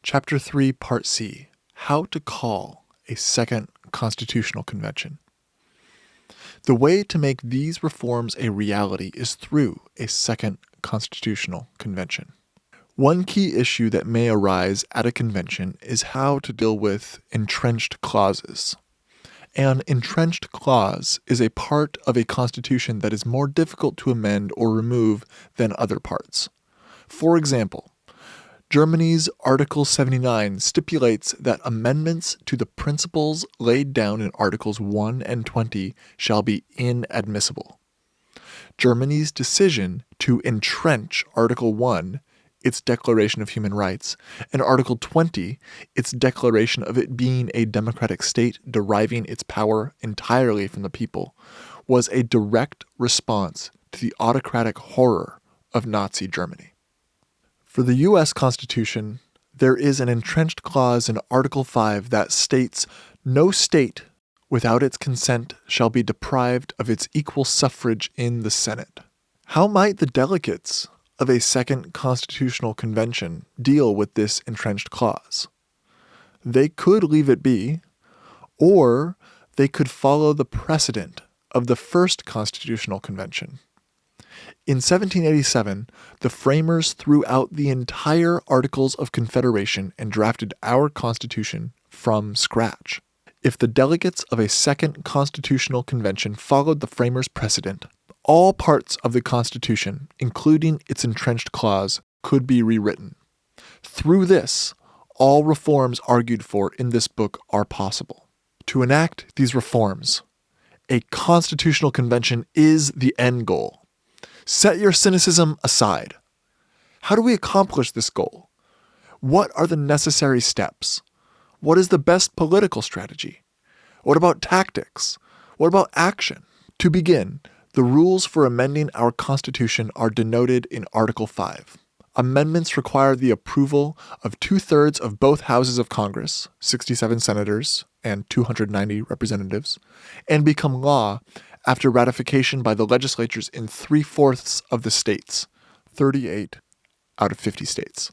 Chapter 3, Part C, How to Call a Second Constitutional Convention. The way to make these reforms a reality is through a second constitutional convention. One key issue that may arise at a convention is how to deal with entrenched clauses. An entrenched clause is a part of a constitution that is more difficult to amend or remove than other parts. For example, Germany's Article 79 stipulates that amendments to the principles laid down in Articles 1 and 20 shall be inadmissible. Germany's decision to entrench Article 1, its Declaration of Human Rights, and Article 20, its declaration of it being a democratic state deriving its power entirely from the people, was a direct response to the autocratic horror of Nazi Germany. For the U.S. Constitution, there is an entrenched clause in Article 5 that states, "No state, without its consent, shall be deprived of its equal suffrage in the Senate." How might the delegates of a second constitutional convention deal with this entrenched clause? They could leave it be, or they could follow the precedent of the first constitutional convention. In 1787, the framers threw out the entire Articles of Confederation and drafted our Constitution from scratch. If the delegates of a second constitutional convention followed the framers' precedent, all parts of the Constitution, including its entrenched clause, could be rewritten. Through this, all reforms argued for in this book are possible. To enact these reforms, a constitutional convention is the end goal. Set your cynicism aside. How do we accomplish this goal? What are the necessary steps? What is the best political strategy? What about tactics? What about action? To begin, the rules for amending our Constitution are denoted in Article 5. Amendments require the approval of 2/3 of both houses of Congress, 67 senators and 290 representatives, and become law after ratification by the legislatures in 3/4 of the states, 38 out of 50 states.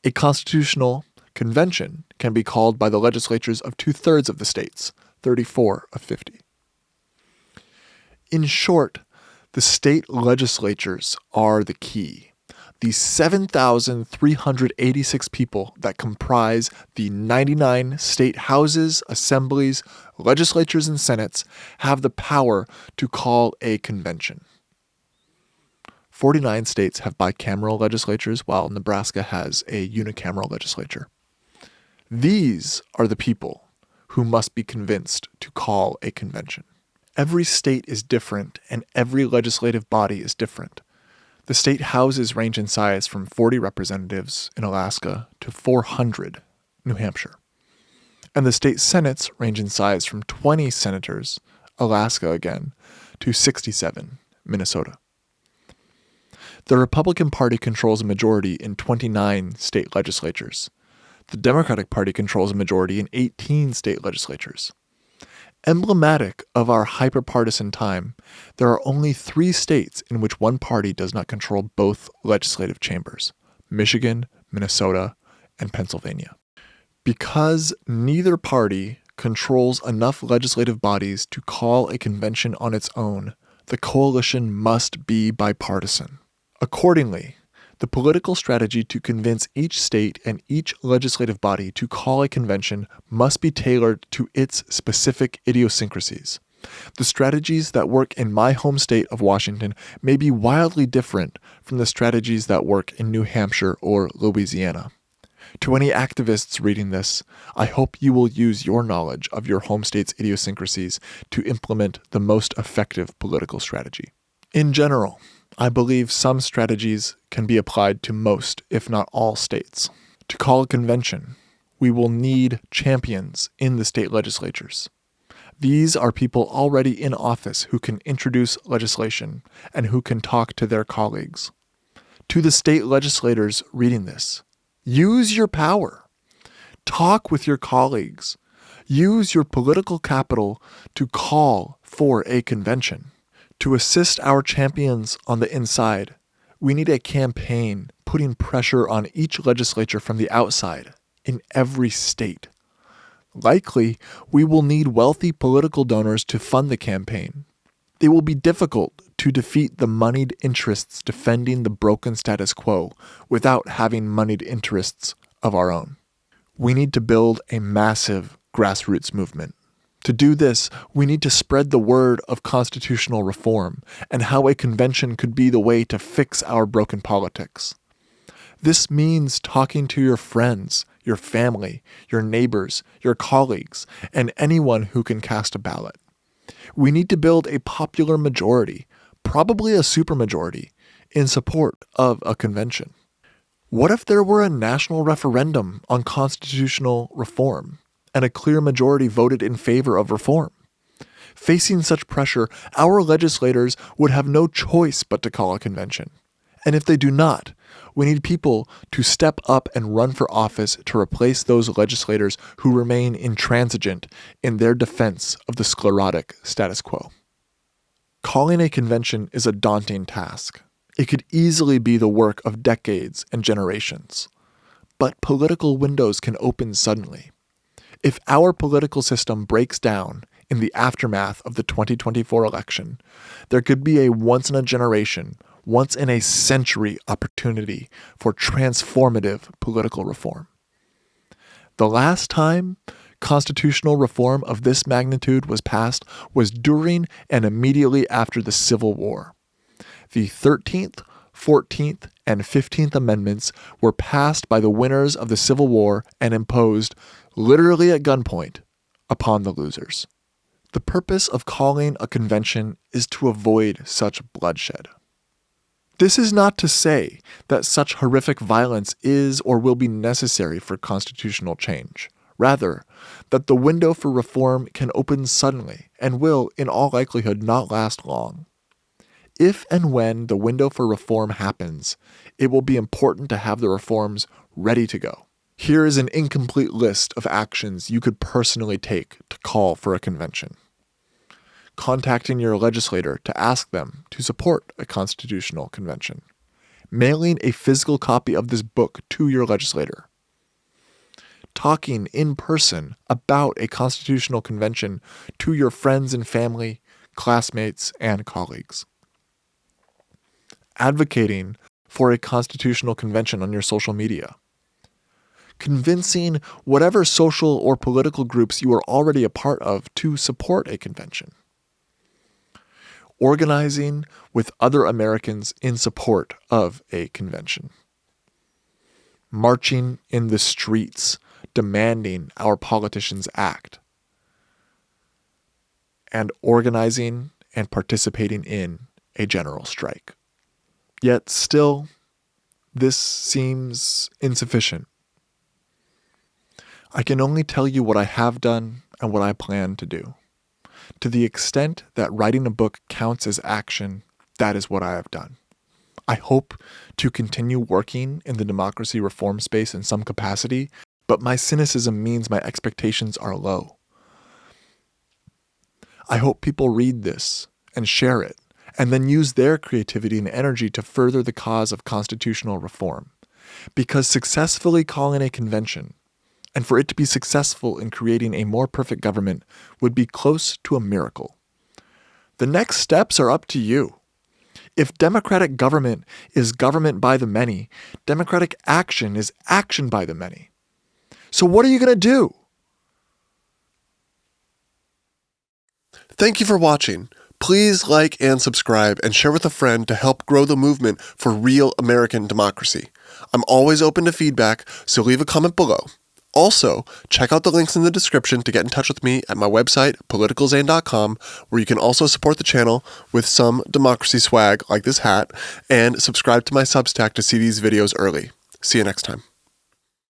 A constitutional convention can be called by the legislatures of 2/3 of the states, 34 of 50. In short, the state legislatures are the key. The 7,386 people that comprise the 99 state houses, assemblies, legislatures, and senates have the power to call a convention. 49 states have bicameral legislatures, while Nebraska has a unicameral legislature. These are the people who must be convinced to call a convention. Every state is different, and every legislative body is different. The state houses range in size from 40 representatives in Alaska to 400 New Hampshire. And the state senates range in size from 20 senators, Alaska again, to 67 Minnesota. The Republican Party controls a majority in 29 state legislatures. The Democratic Party controls a majority in 18 state legislatures. Emblematic of our hyperpartisan time, there are only 3 states in which one party does not control both legislative chambers: Michigan, Minnesota, and Pennsylvania. Because neither party controls enough legislative bodies to call a convention on its own, the coalition must be bipartisan. Accordingly, the political strategy to convince each state and each legislative body to call a convention must be tailored to its specific idiosyncrasies. The strategies that work in my home state of Washington may be wildly different from the strategies that work in New Hampshire or Louisiana. To any activists reading this, I hope you will use your knowledge of your home state's idiosyncrasies to implement the most effective political strategy. In general, I believe some strategies can be applied to most, if not all, states. To call a convention, we will need champions in the state legislatures. These are people already in office who can introduce legislation and who can talk to their colleagues. To the state legislators reading this, use your power. Talk with your colleagues. Use your political capital to call for a convention. To assist our champions on the inside, We need a campaign putting pressure on each legislature from the outside in every state. Likely, we will need wealthy political donors to fund the campaign. It will be difficult to defeat the moneyed interests defending the broken status quo without having moneyed interests of our own. We need to build a massive grassroots movement. To do this, we need to spread the word of constitutional reform and how a convention could be the way to fix our broken politics. This means talking to your friends, your family, your neighbors, your colleagues, and anyone who can cast a ballot. We need to build a popular majority, probably a supermajority, in support of a convention. What if there were a national referendum on constitutional reform, and a clear majority voted in favor of reform? Facing such pressure, our legislators would have no choice but to call a convention. And if they do not, we need people to step up and run for office to replace those legislators who remain intransigent in their defense of the sclerotic status quo. Calling a convention is a daunting task. It could easily be the work of decades and generations. But political windows can open suddenly. If our political system breaks down in the aftermath of the 2024 election, there could be a once-in-a-generation, once-in-a-century opportunity for transformative political reform. The last time constitutional reform of this magnitude was passed was during and immediately after the Civil War. The 13th, 14th, and 15th Amendments were passed by the winners of the Civil War and imposed, literally at gunpoint, upon the losers. The purpose of calling a convention is to avoid such bloodshed. This is not to say that such horrific violence is or will be necessary for constitutional change. Rather, that the window for reform can open suddenly and will, in all likelihood, not last long. If and when the window for reform happens, it will be important to have the reforms ready to go. Here is an incomplete list of actions you could personally take to call for a convention. Contacting your legislator to ask them to support a constitutional convention. Mailing a physical copy of this book to your legislator. Talking in person about a constitutional convention to your friends and family, classmates, and colleagues. Advocating for a constitutional convention on your social media. Convincing whatever social or political groups you are already a part of to support a convention. Organizing with other Americans in support of a convention. Marching in the streets, demanding our politicians act. And organizing and participating in a general strike. Yet still, this seems insufficient. I can only tell you what I have done and what I plan to do. To the extent that writing a book counts as action, that is what I have done. I hope to continue working in the democracy reform space in some capacity, but my cynicism means my expectations are low. I hope people read this and share it, and then use their creativity and energy to further the cause of constitutional reform. Because successfully calling a convention, and for it to be successful in creating a more perfect government, would be close to a miracle. The next steps are up to you. If democratic government is government by the many, democratic action is action by the many. So what are you going to do? Thank you for watching. Please like and subscribe and share with a friend to help grow the movement for real American democracy. I'm always open to feedback, so leave a comment below. Also, check out the links in the description to get in touch with me at my website, politicalzane.com, where you can also support the channel with some democracy swag like this hat, and subscribe to my Substack to see these videos early. See you next time.